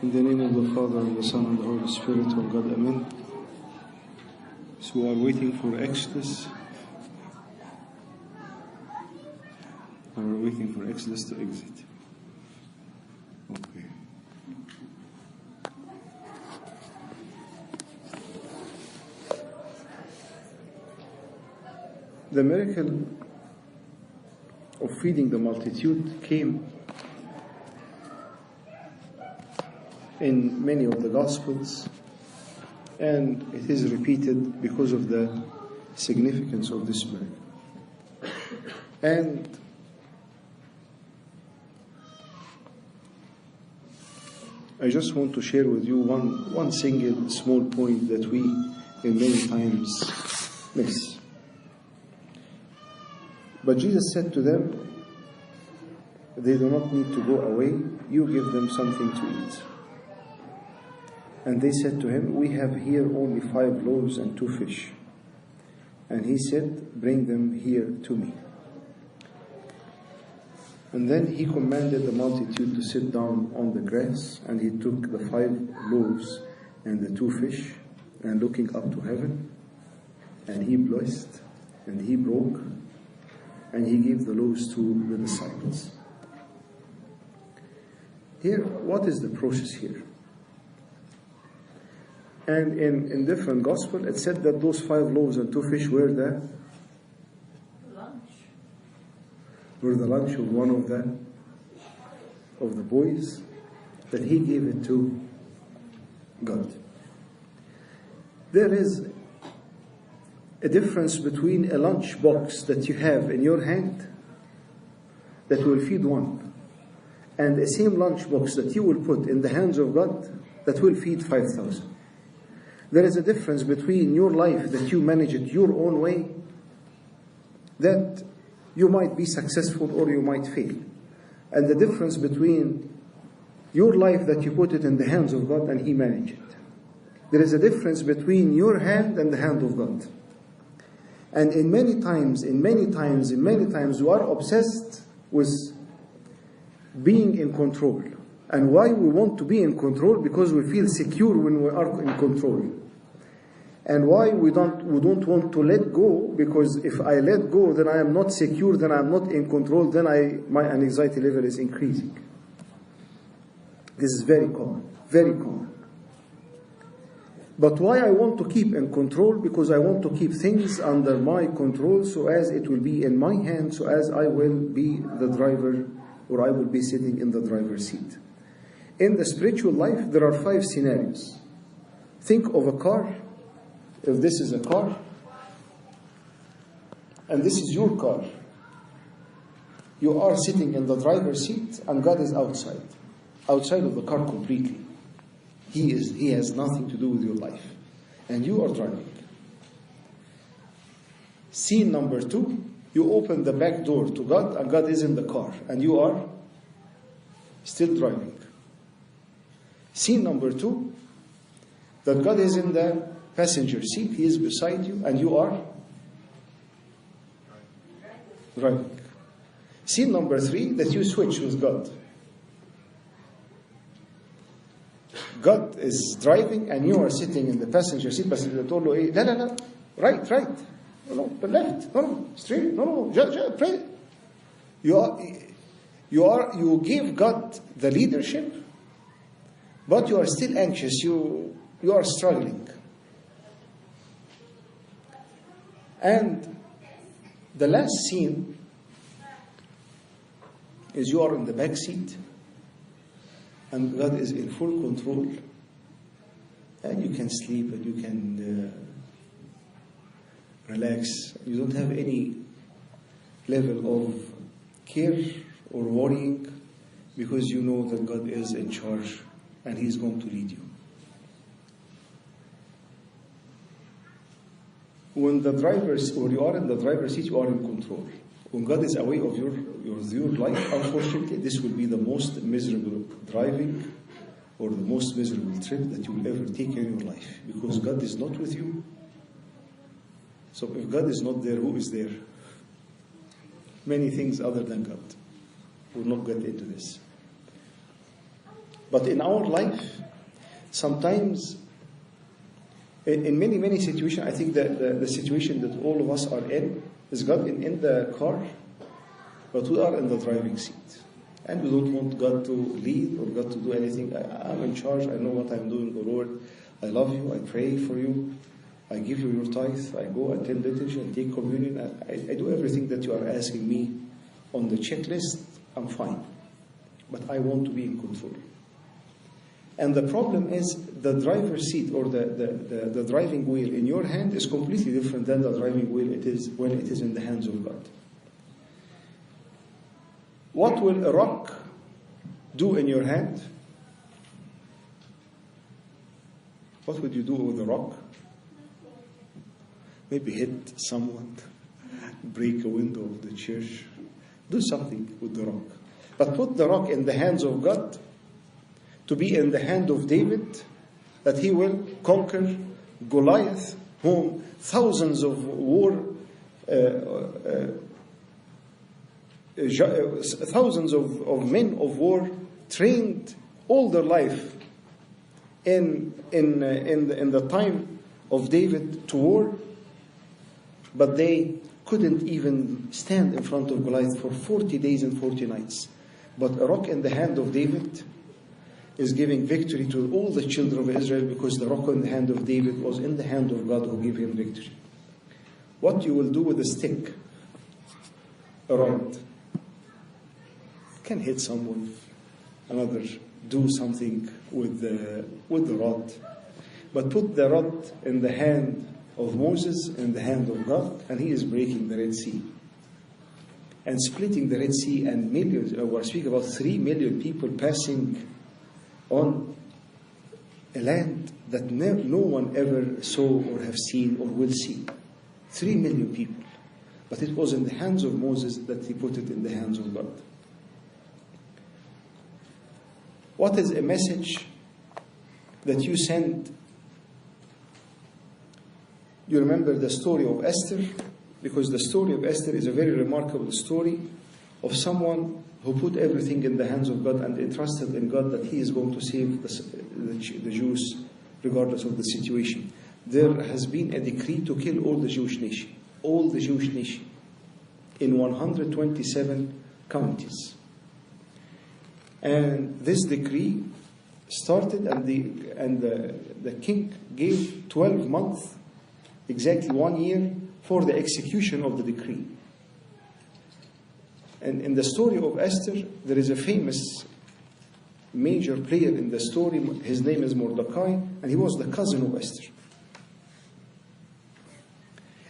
In the name of the Father, and the Son, and the Holy Spirit, of God, Amen. So we are waiting for Exodus. We are waiting for Exodus to exit. Okay. The miracle of feeding the multitude came in many of the Gospels, and it is repeated because of the significance of this miracle. And I just want to share with you one single small point that we many times miss. But Jesus said to them, they do not need to go away, you give them something to eat. And they said to him, we have here only 5 loaves and 2 fish. And he said, bring them here to me. And then he commanded the multitude to sit down on the grass, and he took the 5 loaves and the 2 fish, and looking up to heaven, and he blessed, and he broke, and he gave the loaves to the disciples. Here, what is the process here? And in different gospel, it said that those 5 loaves and 2 fish were the lunch of one of the boys, that he gave it to God. There is a difference between a lunch box that you have in your hand that will feed one, and the same lunch box that you will put in the hands of God that will feed 5,000. There is a difference between your life that you manage it your own way, that you might be successful or you might fail, and the difference between your life that you put it in the hands of God and He manages it. There is a difference between your hand and the hand of God. And in many times, we are obsessed with being in control. And why we want to be in control? Because we feel secure when we are in control. And why we don't want to let go? Because if I let go, then I am not secure, then I am not in control, then my anxiety level is increasing. This is very common, very common. But why I want to keep in control? Because I want to keep things under my control, so as it will be in my hands, so as I will be the driver, or I will be sitting in the driver's seat. In the spiritual life, there are 5 scenarios. Think of a car. If this is a car, and this is your car, you are sitting in the driver's seat, and God is outside of the car completely. He has nothing to do with your life, and you are driving. Scene number 2, you open the back door to God, and God is in the car, and you are still driving. Scene number 2, that God is in the passenger seat, He is beside you, and you are driving. Scene number 3, that you switch with God. God is driving, and you are sitting in the passenger seat. Passenger told you, no, right, no, left, no, straight, no, pray. You give God the leadership, but you are still anxious. You are struggling. And the last scene is you are in the back seat, and God is in full control, and you can sleep and you can relax. You don't have any level of care or worrying, because you know that God is in charge and He is going to lead you. When you are in the driver's seat, you are in control. When God is away of your life, unfortunately, this will be the most miserable driving or the most miserable trip that you will ever take in your life, because God is not with you. So if God is not there, who is there? Many things other than God. We'll not get into this. But in our life, sometimes, in many, many situations, I think that the situation that all of us are in is God in the car, but we are in the driving seat. And we don't want God to lead or God to do anything. I'm in charge. I know what I'm doing, oh Lord. I love you. I pray for you. I give you your tithe. I go attend liturgy and take communion. I do everything that you are asking me on the checklist. I'm fine. But I want to be in control. And the problem is the driver's seat or the driving wheel in your hand is completely different than the driving wheel it is when it is in the hands of God. What will a rock do in your hand? What would you do with a rock? Maybe hit someone, break a window of the church, do something with the rock. But put the rock in the hands of God, to be in the hand of David, that he will conquer Goliath, whom thousands of men of war trained all their life in the time of David to war, but they couldn't even stand in front of Goliath for 40 days and 40 nights. But a rock in the hand of David is giving victory to all the children of Israel, because the rock in the hand of David was in the hand of God who gave him victory. What you will do with a stick, a rod, can hit someone, another, do something with the rod. But put the rod in the hand of Moses, in the hand of God, and he is breaking the Red Sea and splitting the Red Sea, and millions, we're speaking about 3 million people passing on a land that no one ever saw or have seen or will see. 3 million people. But it was in the hands of Moses that he put it in the hands of God. What is a message that you send? You remember the story of Esther? Because the story of Esther is a very remarkable story of someone who put everything in the hands of God and entrusted in God that he is going to save the Jews regardless of the situation. There has been a decree to kill all the Jewish nation. All the Jewish nation. In 127 counties. And this decree started, and the king gave 12 months, exactly 1 year, for the execution of the decree. And in the story of Esther, there is a famous major player in the story. His name is Mordecai, and he was the cousin of Esther.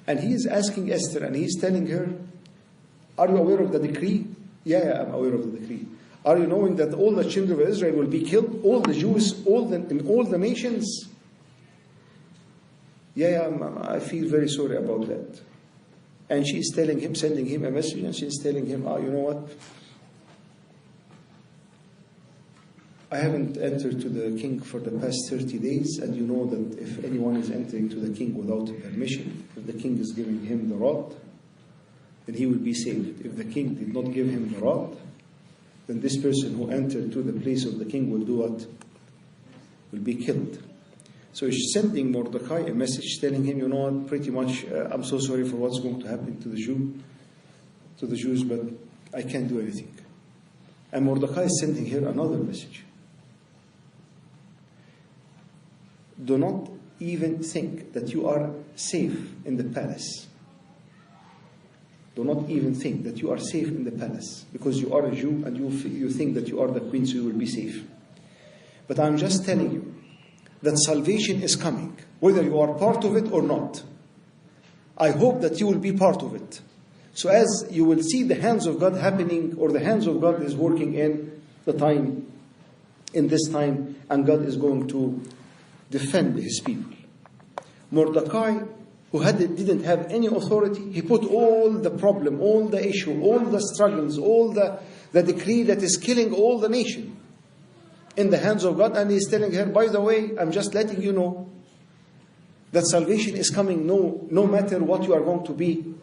And he is asking Esther, and he is telling her, are you aware of the decree? Yeah, I'm aware of the decree. Are you knowing that all the children of Israel will be killed? All the Jews, in all the nations? Yeah, I feel very sorry about that. And she is telling him, sending him a message, and she is telling him, you know what? I haven't entered to the king for the past 30 days, and you know that if anyone is entering to the king without permission, if the king is giving him the rod, then he will be saved. If the king did not give him the rod, then this person who entered to the place of the king will do what? Will be killed. So she's sending Mordecai a message telling him, you know what, pretty much, I'm so sorry for what's going to happen to the Jews, but I can't do anything. And Mordecai is sending her another message. Do not even think that you are safe in the palace. Do not even think that you are safe in the palace, because you are a Jew and you think that you are the queen, so you will be safe. But I'm just telling you that salvation is coming, whether you are part of it or not. I hope that you will be part of it. So as you will see the hands of God happening, or the hands of God is working in this time, and God is going to defend his people. Mordecai, who didn't have any authority, he put all the problem, all the issue, all the struggles, all the decree that is killing all the nation in the hands of God, and he's telling her, by the way, I'm just letting you know that salvation is coming no matter what you are going to be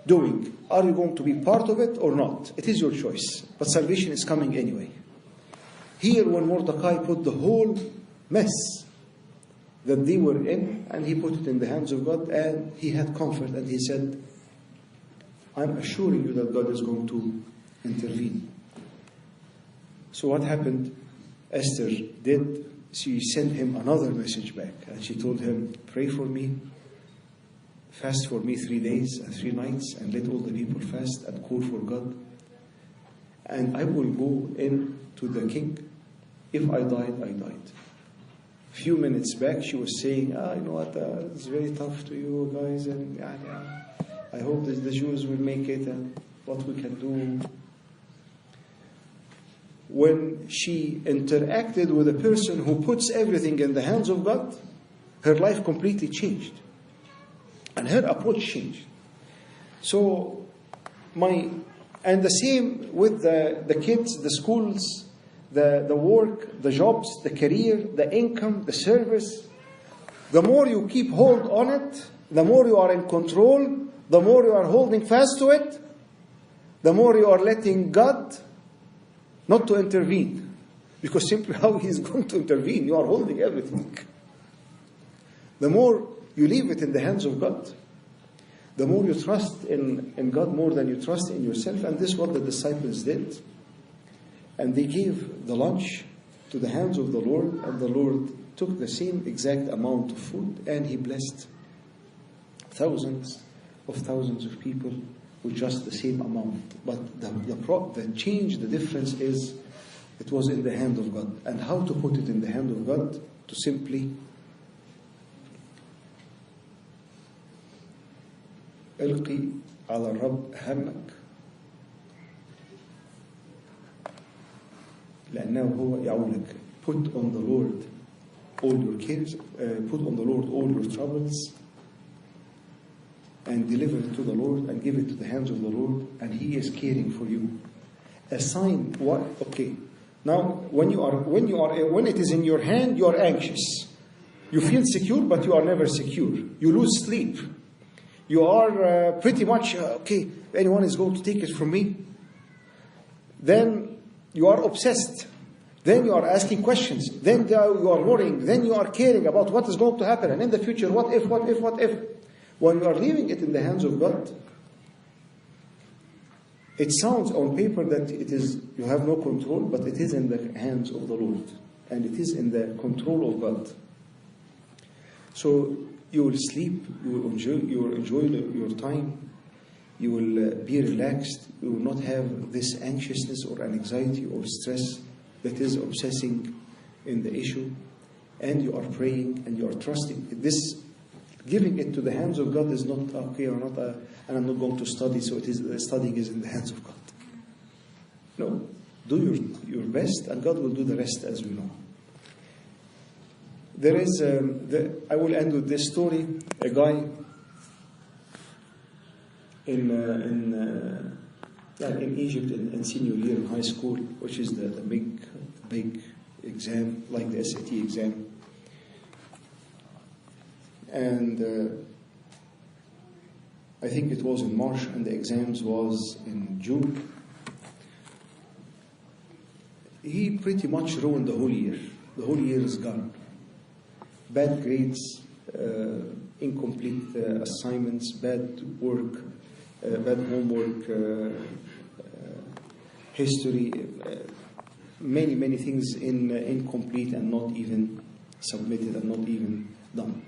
doing. Are you going to be part of it or not? It is your choice, but salvation is coming anyway. Here, when Mordecai put the whole mess that they were in, and he put it in the hands of God, and he had comfort, and he said, I'm assuring you that God is going to intervene. So what happened? Esther did. She sent him another message back, and she told him, pray for me, fast for me 3 days and 3 nights, and let all the people fast and call for God, and I will go in to the king. If I died, I died. A few minutes back, she was saying, you know what, it's very tough to you guys, and I hope that the Jews will make it, and what we can do. When she interacted with a person who puts everything in the hands of God, her life completely changed. And her approach changed. So, and the same with the kids, the schools, the work, the jobs, the career, the income, the service. The more you keep hold on it, the more you are in control, the more you are holding fast to it, the more you are letting God not to intervene. Because simply how He is going to intervene, you are holding everything. The more you leave it in the hands of God, the more you trust in God more than you trust in yourself. And this is what the disciples did. And they gave the lunch to the hands of the Lord, and the Lord took the same exact amount of food, and He blessed thousands of people with just the same amount. But the change, the difference is, it was in the hand of God. And how to put it in the hand of God? To simply القي على الرب همك لأنه هو يعولك. Put on the Lord all your cares, put on the Lord all your troubles, and deliver it to the Lord, and give it to the hands of the Lord, and He is caring for you. Assign what? Okay. Now, when it is in your hand, you are anxious. You feel secure, but you are never secure. You lose sleep. You are pretty much, okay, anyone is going to take it from me. Then you are obsessed. Then you are asking questions. Then you are worrying. Then you are caring about what is going to happen. And in the future, what if? When you are leaving it in the hands of God, it sounds on paper that you have no control, but it is in the hands of the Lord. And it is in the control of God. So you will sleep, you will enjoy your time, you will be relaxed, you will not have this anxiousness or anxiety or stress that is obsessing in the issue, and you are praying and you are trusting. This giving it to the hands of God is not, okay, or not, and I'm not going to study, so the studying is in the hands of God. No, do your best, and God will do the rest, as we know. There is, I will end with this story. A guy in Egypt in senior year in high school, which is the big exam, like the SAT exam. And I think it was in March, and the exams was in June. He pretty much ruined the whole year. The whole year is gone. Bad grades, incomplete assignments, bad work, bad homework, history, many things incomplete and not even submitted and not even done.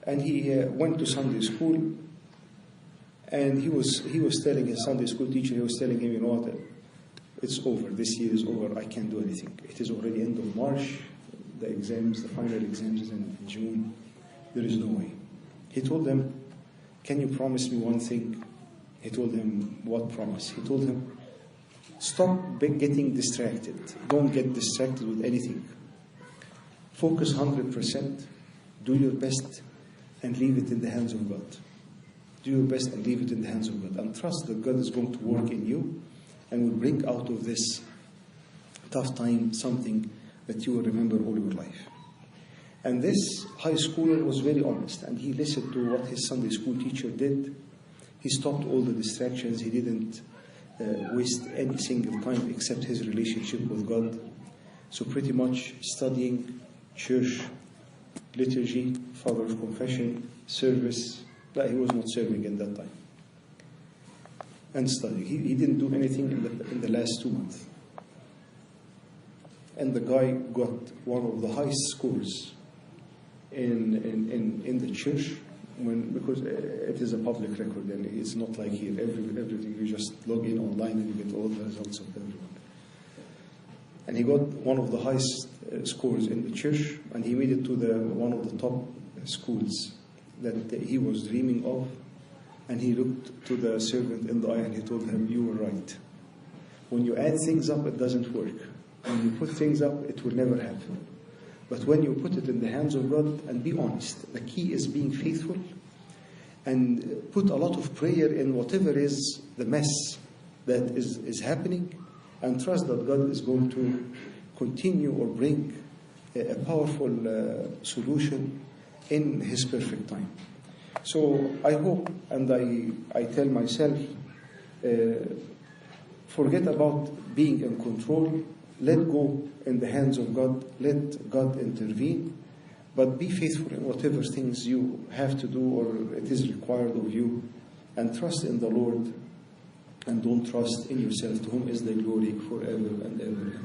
And he went to Sunday school, and he was telling his Sunday school teacher, he was telling him, you know what, it's over, this year is over, I can't do anything. It is already end of March. The final exams is in June. There is no way. He told them, can you promise me one thing? He told him, what promise? He told him, stop getting distracted. Don't get distracted with anything. Focus 100%. Do your best and leave it in the hands of God. Do your best and leave it in the hands of God. And trust that God is going to work in you and will bring out of this tough time something that you will remember all your life. And this high schooler was very honest, and he listened to what his Sunday school teacher did. He stopped all the distractions. He didn't waste any single time except his relationship with God. So pretty much studying, church, liturgy, Father of Confession, service. He was not serving in that time. And studying. He didn't do anything in the last 2 months. And the guy got one of the highest scores in the church, because it is a public record, and it's not like here. Everything, you just log in online and you get all the results of everyone. And he got one of the highest scores in the church, and he made it to one of the top schools that he was dreaming of. And he looked to the servant in the eye and he told him, "You were right. When you add things up, it doesn't work. When you put things up, it will never happen. But when you put it in the hands of God, and be honest, the key is being faithful, and put a lot of prayer in whatever is the mess that is happening, and trust that God is going to continue or bring a powerful solution in His perfect time." So I hope, and I tell myself, forget about being in control. Let go in the hands of God. Let God intervene. But be faithful in whatever things you have to do or it is required of you. And trust in the Lord. And don't trust in yourself, to whom is the glory forever and ever.